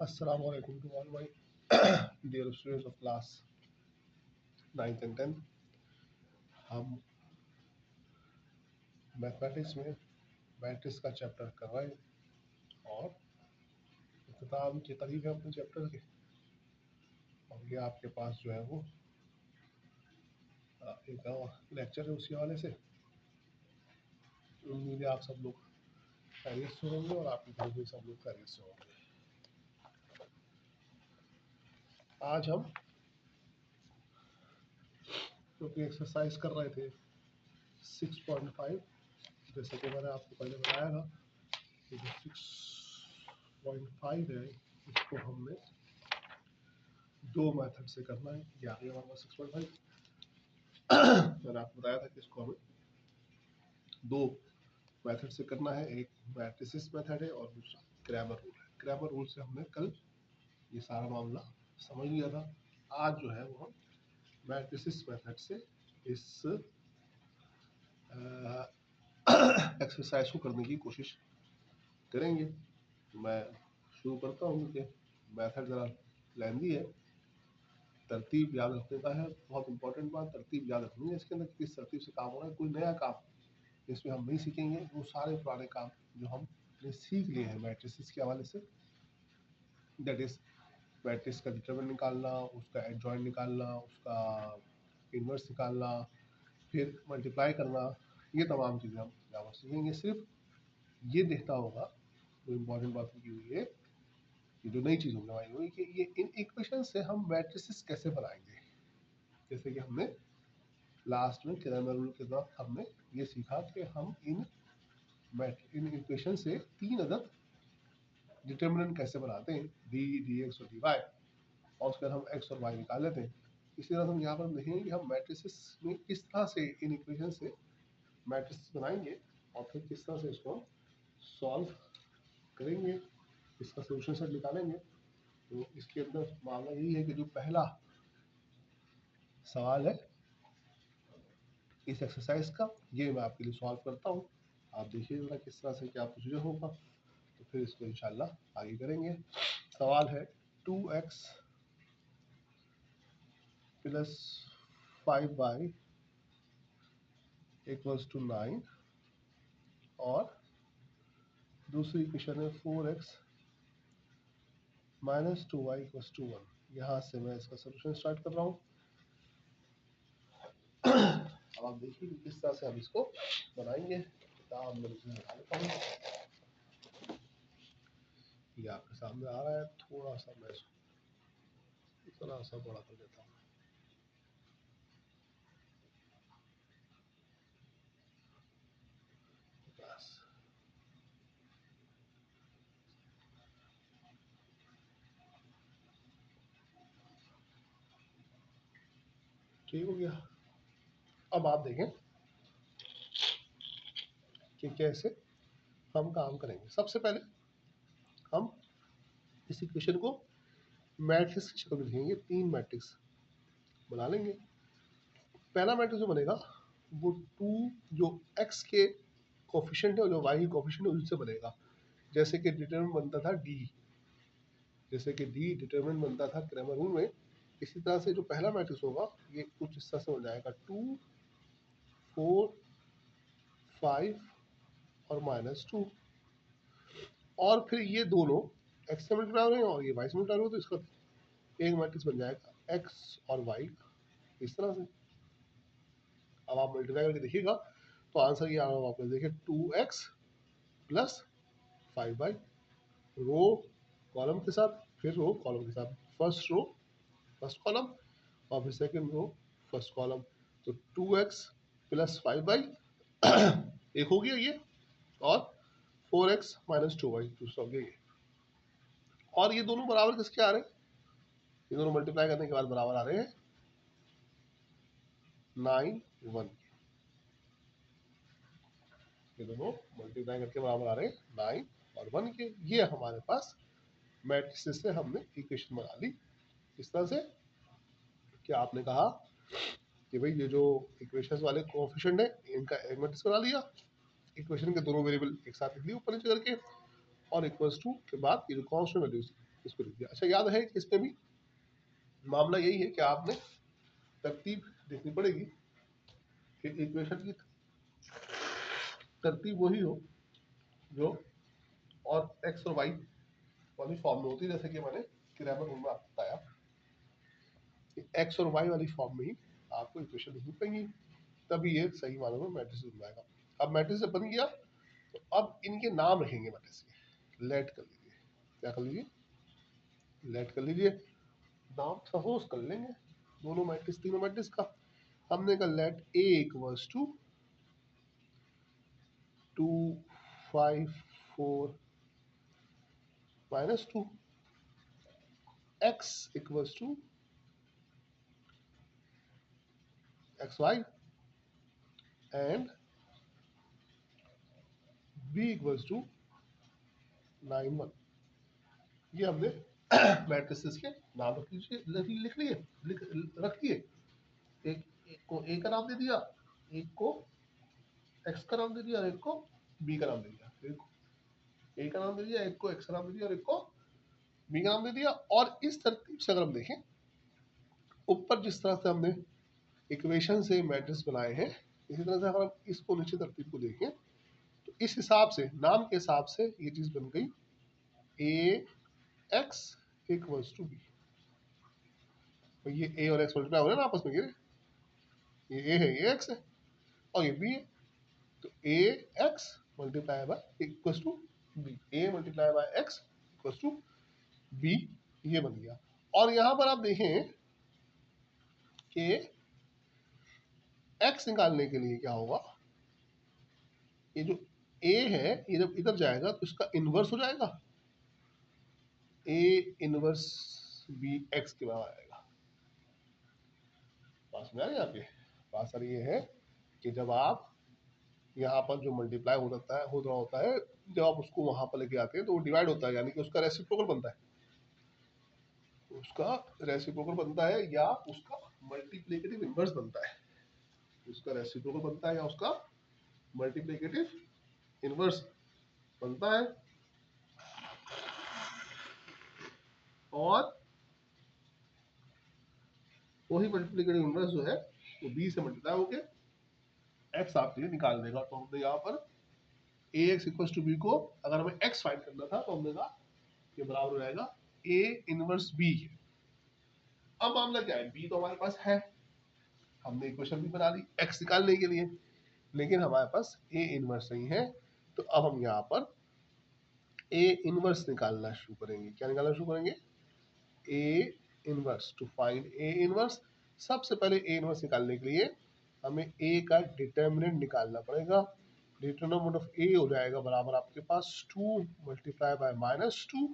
Assalamu alaikum to all my dear students of class 9th and 10th। हम mathematics में matrix का chapter कर रहे हैं और इख्तिताम के करीब है अपने चैप्टर के। और ये आपके पास जो है वो एक लेक्चर है उसी हवाले से। उम्मीद है आप सब लोग खैरियत से होंगे और आपके घर में सब लोग खैरियत से होंगे। आज हम क्योंकि एक्सरसाइज कर रहे थे 6.5, जैसे कि मैंने आपको पहले बताया था कि जो 6.5 है इसको हमने दो मेथड से करना है। ये आ गया हमारे पास 6.5। मैंने आपको बताया था कि इसको हमें दो मेथड से करना है, एक मैट्रिसेस मेथड है और दूसरा क्रैमर रूल है। क्रैमर रूल से हमने कल ये सारा मामला समझ लिया था। आज जो है वो हम मैट्रिसेस मेथड से इस एक्सरसाइज को करने की कोशिश करेंगे। मैं शुरू करता हूँ कि मेथड ज़रा लेंदी है, तरतीब याद रखने का है। बहुत इंपॉर्टेंट बात, तरतीब याद रखनी है इसके अंदर, किस तरतीब से काम हो रहा है। कोई नया काम इसमें हम नहीं सीखेंगे, वो सारे पुराने काम जो हमने सीख लिए हैं मैट्रिसेस के हवाले से, दैट इज मैट्रिक्स का डिटरमिनेंट निकालना, उसका एडजॉइंट निकालना, उसका इन्वर्स निकालना, फिर मल्टीप्लाई करना, ये तमाम चीज़ें हम यहाँ पर सीखेंगे। सिर्फ ये देखना होगा, जो इम्पोर्टेंट बात की हुई है, ये जो नई चीज़ होने वाली हुई कि ये इन इक्वेशन से हम मैट्रिसेस कैसे बनाएंगे। जैसे कि हमने लास्ट में क्रैमर रूल के दौरान हमने ये सीखा कि हम इन इक्वेशन से तीन अदद डिटर्मिनेंट कैसे बनाते हैं, डी डी एक्स और डी वाई, और उसके बाद हम एक्स और वाई निकाल लेते हैं। इसी तरह हम यहाँ पर देखेंगे कि हम मैट्रिसेस में किस तरह से इन इक्वेशन से मैट्रिसेस बनाएंगे और फिर किस तरह से इसको हम सॉल्व करेंगे, इसका सोल्यूशन सेट निकालेंगे। तो इसके अंदर मामला यही है कि जो पहला सवाल है इस एक्सरसाइज का, ये मैं आपके लिए सॉल्व करता हूँ। आप देखिए जरा किस तरह से क्या प्रोसीजर होगा, तो फिर इसको इंशाल्लाह आगे करेंगे। सवाल है 2x plus 5y equals to 9 और दूसरी इक्वेशन है 4x minus 2y equals to 1। यहाँ से मैं इसका सोल्यूशन स्टार्ट कर रहा हूँ। अब आप देखिए कि किस तरह से हम इसको बनाएंगे। किताब में इसे निकाल लेता हूँ, ये आपके सामने आ रहा है। थोड़ा सा मैं इसको इतना सा बड़ा कर देता हूँ। बस ठीक हो गया। अब आप देखें कि कैसे हम काम करेंगे। सबसे पहले हम इस इक्वेशन को मैट्रिक्स की शक्ल में लिखेंगे। तीन मैट्रिक्स बना लेंगे। पहला मैट्रिक्स जो बनेगा वो टू जो x के कोफिशिएंट है और जो y के कोफिशिएंट है उससे बनेगा। जैसे कि डिटरमिनेंट बनता था d, जैसे कि d डिटरमिनेंट बनता था क्रैमर रूल में, इसी तरह से जो पहला मैट्रिक्स होगा ये कुछ इस तरह से बन जाएगा 2 4 5 और -2। और फिर ये दोनों x से मल्टीप्लाई हो रहे हैं और ये y से मल्टीप्लाई हो रहे हैं, तो इसका एक मैट्रिक्स बन जाएगा x और y इस तरह से। अब आप मल्टीप्लाई करके देखिएगा तो आंसर ये आ रहा होगा आपको। देखिए 2x plus 5y, row column के साथ, फिर रो कॉलम के साथ, फर्स्ट रो फर्स्ट कॉलम और फिर सेकंड रो फर्स्ट कॉलम। तो 2x प्लस 5y एक हो गया ये, और 4x माइनस 2y दूसरा हो गया ये। और ये दोनों बराबर किसके आ रहे हैं? ये दोनों मल्टीप्लाई करने के बाद बराबर आ रहे हैं 9 1 के। ये दोनों मल्टीप्लाई करके बराबर आ रहे हैं 9 और 1 के। ये हमारे पास मैट्रिक्स से हमने इक्वेशन बना ली। इस तरह से कि आपने कहा कि भाई ये जो इक्वेशन वाले कोएफिशिएंट है इनका एक मैट्रिक्स बना लिया, इक्वेशन के दोनों वेरिएबल एक साथ लिख लिए ऊपर नीचे करके, और इक्वल्स टू के बाद ये जो कांस्टेंट वैल्यूज इसको लिख दिया। अच्छा, याद है कि इसमें भी मामला यही है कि आपने तरतीब देखनी पड़ेगी कि इक्वेशन की तरतीब वही हो जो और एक्स और वाई वाली फॉर्म में होती है, जैसे कि मैंने क्रैमर रूल में आपको बताया कि एक्स और वाई वाली फॉर्म में ही आपको इक्वेशन लिखनी पड़ेगी, तभी ये सही मानों में मैट्रिक्स बन जाएगा। अब मैट्रिक्स जब बन गया तो अब इनके नाम रखेंगे मैट्रिक्स के, लेट कर लीजिए। क्या कर लीजिए? लेट कर लीजिए। नाम सपोज कर लेंगे दोनों मैट्रिक्स, तीनों मैट्रिक्स का। हमने कहा late A equals to 2 5 4 -2, x equals to xy and b equals to 9 1। ये हमने मैट्रिसेस के नाम रख लीजिए, लिख लिए, रख लिए। एक को ए का नाम दे दिया, एक को एक्स का नाम दे दिया, एक को बी का नाम दे दिया। एक को ए का नाम दे दिया, एक को एक्स का नाम दे दिया और एक को बी का नाम दे दिया। और इस तरतीब से अगर हम देखें, ऊपर जिस तरह से हमने इक्वेशन से मैट्रिक्स बनाए हैं, इसी तरह से अगर हम इसको नीचे तरतीब को देखें तो इस हिसाब से, नाम के हिसाब से ये चीज बन गई ए एक्स इक्वल्स टू बी। ये ए और एक्स मल्टीप्लाई हो रहे हैं ना आपस में, ये ए है, ये एक्स है और ये बी है, तो A X multiply by equals to B, A multiply by X equals to B, ये बन गया। और यहां पर आप देखें कि एक्स निकालने के लिए क्या होगा, ये जो ए है ये जब इधर जाएगा तो इसका इनवर्स हो जाएगा, ए इनवर्स बी एक्स के बराबर आएगा। बात समझ आ रही है आपके? बात सर ये है कि जब आप यहाँ पर जो मल्टीप्लाई हो रहा होता है, जब आप उसको वहां पर लेके आते हैं तो वो डिवाइड होता है, यानी कि उसका रेसिप्रोकल बनता है, उसका रेसिप्रोकल बनता है या उसका मल्टीप्लिकेटिव इनवर्स बनता है। उसका रेसिप्रोकल बनता है या उसका मल्टीप्लिकेटिव इनवर्स बनता है। और वही मल्टीप्लिकेटिव इनवर्स जो है वो बी से मल्टीप्लाई होके एक्स आपके लिए निकाल देगा। तो हमने यहाँ पर ए एक्स इक्वल टू बी को, अगर हमें एक्स फाइंड करना था तो हमने कहा ये बराबर हो जाएगा ए इनवर्स बी। अब मामला क्या है, बी तो हमारे पास है, हमने इक्वेशन भी बना दी एक्स निकालने के लिए, लेकिन हमारे पास ए इनवर्स नहीं है। तो अब हम यहाँ पर ए इनवर्स निकालना शुरू करेंगे। क्या निकालना शुरू करेंगे? A inverse. To find A inverse, सबसे पहले ए इनवर्स निकालने के लिए हमें ए का डिटर्मिनेंट निकालना पड़ेगा। डिटर्मिनेंट ऑफ ए हो जाएगा बराबर आपके पास 2 मल्टीप्लाई बाय -2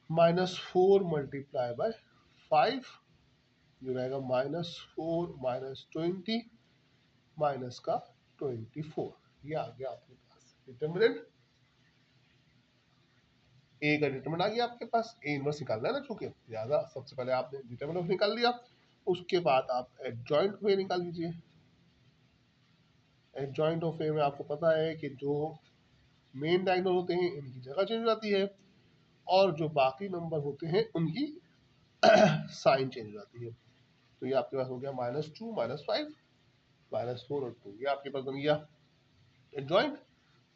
-4 मल्टीप्लाई बाय 5, जो रहेगा -4 -20 माइनस का 24। ये आ गया आपके पास डिटर्मिनेंट, ए का डिटरमिनेंट आ गया आपके पास। ए इनवर्स निकालना है ना, चूंकि ज्यादा, सबसे पहले आपने डिटरमिनेंट निकाल लिया, उसके बाद आप एडजॉइंट ऑफ ए निकाल लीजिए। एडजॉइंट ऑफ ए में आपको पता है कि जो मेन डायगोनल होते हैं इनकी जगह चेंज हो जाती है और जो बाकी नंबर होते हैं उनकी साइन चेंज हो जाती है। तो ये आपके पास हो गया -2 -5 -4 और 2, ये आपके पास बन गया एडजॉइंट।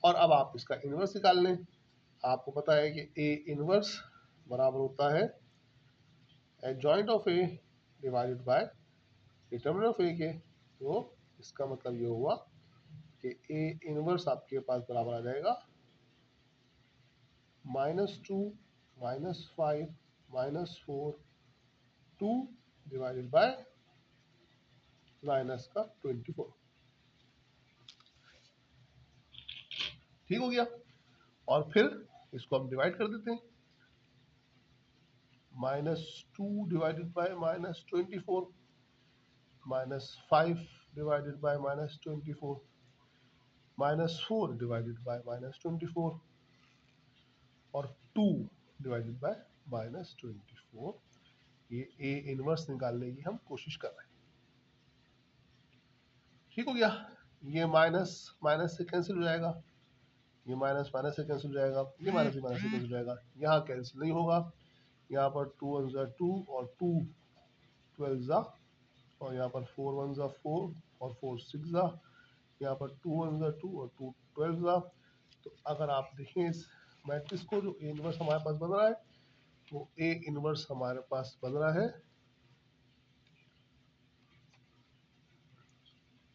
और अब आप इसका इनवर्स निकाल लें। आपको पता है कि ए इनवर्स बराबर होता है adjoint of A divided by determinant of A के। तो इसका मतलब ये हुआ कि ए इनवर्स आपके पास बराबर आ जाएगा -2 -5 -4 2 डिवाइडेड बाय माइनस का 24। ठीक हो गया। और फिर इसको हम डिवाइड कर देते हैं, -2 divided by -24 -5 divided by -24 -4 divided by -24 और 2 डिवाइडेड बाय -24। ये ए इनवर्स निकालने की हम कोशिश कर रहे हैं। ठीक हो गया। ये माइनस माइनस से कैंसिल हो जाएगा, ये माइनस माइनस से कैंसिल हो जाएगा, ये माइनस से कैंसिल हो जाएगा, यहाँ कैंसिल नहीं होगा, यहाँ पर 2 1 ज़ा 2 और 2 12 ज़ा, और यहाँ पर 4 1 ज़ा 4 और 4 6 ज़ा, यहाँ पर 2 1 ज़ा 2 और 2 12 ज़ा। तो अगर आप देखें इस मैट्रिक्स को, जो ए इनवर्स हमारे पास बन रहा है, वो ए इनवर्स हमारे पास बन रहा है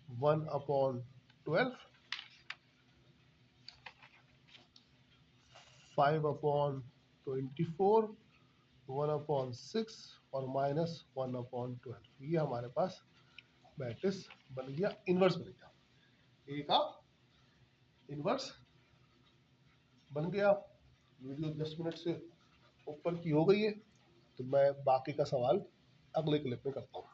1/12, 5/24, 1/6 और -1/12। ये हमारे पास मैट्रिक्स बन गया, इनवर्स बन गया, ए का इनवर्स बन गया। वीडियो 10 मिनट से ऊपर की हो गई है, तो मैं बाकी का सवाल अगले क्लिप में करता हूँ।